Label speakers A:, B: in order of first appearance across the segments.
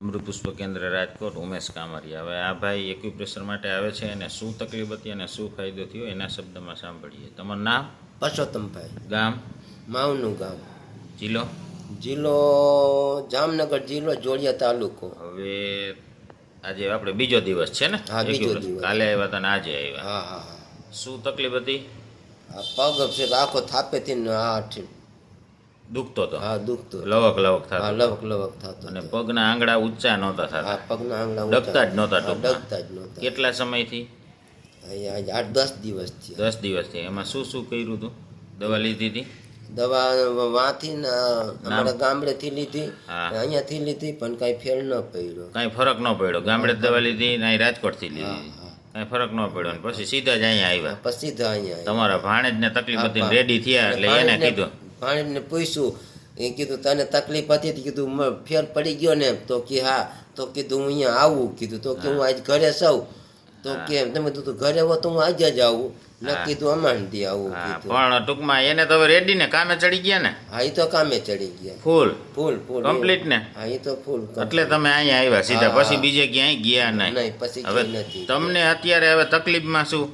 A: અમૃત પુષ્પ કેન્દ્ર રાજકોટ ઉમેશ કામરિયા। હવે આ ભાઈ એક્યુપ્રેશર માટે આવે છે અને શું તકલીફ હતી અને શું ફાયદો થયો એના શબ્દમાં સાંભળીએ। તમારું નામ?
B: પરસોત્તમભાઈ।
A: ગામ?
B: માવનું ગામ।
A: જિલ્લો?
B: જિલ્લો જામનગર જિલ્લો, જોડિયા તાલુકો।
A: હવે આજે આપણે બીજો દિવસ છે ને?
B: હા, બીજો
A: Acupressure.
B: દિવસ।
A: કાલે આવ્યા હતા ને આજે આવ્યા।
B: હા હા હા।
A: શું તકલીફ હતી?
B: આ પગ છે આખો થાપેથી ને આ
A: દુખતો હતો?
B: હા, દુખતો હતો।
A: લવક લવક
B: હા,
A: થતો?
B: લવક લવક થતો
A: અને
B: હતો।
A: પગના આંગળા ઊંચા નહોતા
B: હા,
A: થતા?
B: પગના આંગળા
A: ડગતા જ નહોતા
B: હા,
A: ટૂંકમાં?
B: ડગતા જ નહોતા।
A: કેટલા સમયથી?
B: અહીંયા 8-10 દિવસ થયા।
A: 10 દિવસથી। એમાં શું શું કર્યું હતું? દવા લીધી હતી?
B: દવા વાંથી ને અમારા ગામડેથી લીધી,
A: હા।
B: અહીંયાથી લીધી, પણ કાંઈ ફેર ન પડ્યો।
A: કાંઈ ફરક ન પડ્યો? ગામડે જ દવા લીધી ને અહીં રાજકોટથી
B: હા
A: લીધી?
B: હા।
A: કાંઈ ફરક ન પડ્યો ને પછી સીધા જ અહીંયા આવ્યા?
B: પછી સીધા અહીંયા
A: તમારા ભાણેજને તકલીફ હતી
B: હા,
A: રેડી થયા એટલે એને કીધું?
B: ભાણેજને પૂછ્યું, એ કીધું તને તકલીફ હતી? તો કીધું ફેર પડી ગયો ને? તો કે હા। તો કીધું હું અહીંયા આવું, કીધું તો કે હું આજ ઘરે સૌ, તો કે તમે કીધું ઘરે હો તો હું આજે જ આવું, ન કીધું અમાનથી આવું
A: હા,
B: કીધું।
A: પણ ટૂંકમાં એને તો હવે રેડી ને કામે ચડી ગયા ને?
B: હા, એ તો કામે ચડી ગયા,
A: ફૂલ
B: ફૂલ ફૂલ
A: કમ્પ્લીટ ને?
B: હા, એ તો ફૂલ
A: એટલે તમે અહીંયા આવ્યા સીધા?
B: હા,
A: પછી
B: હા।
A: બીજે ક્યાંય ગયા નહીં?
B: નહીં, પછી
A: હવે
B: ક્યાંય નથી
A: તમને અત્યારે હવે તકલીફમાં શું?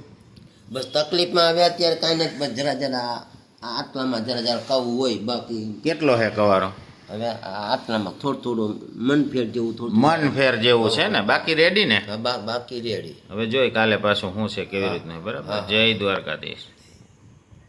B: બસ તકલીફમાં હવે અત્યારે કાંઈ નથી, બસ જરા જરા આટલામાં જરા જરા કવું હોય, બાકી
A: કેટલો હે કવારો?
B: હવે આટલામાં થોડું થોડું મન ફેર જેવું થોડું
A: મન ફેર જેવું છે ને? બાકી રેડી ને?
B: બાકી રેડી।
A: હવે જોઈ કાલે પાછું શું છે કેવી રીતનું, બરાબર? જય દ્વારકાધીશ।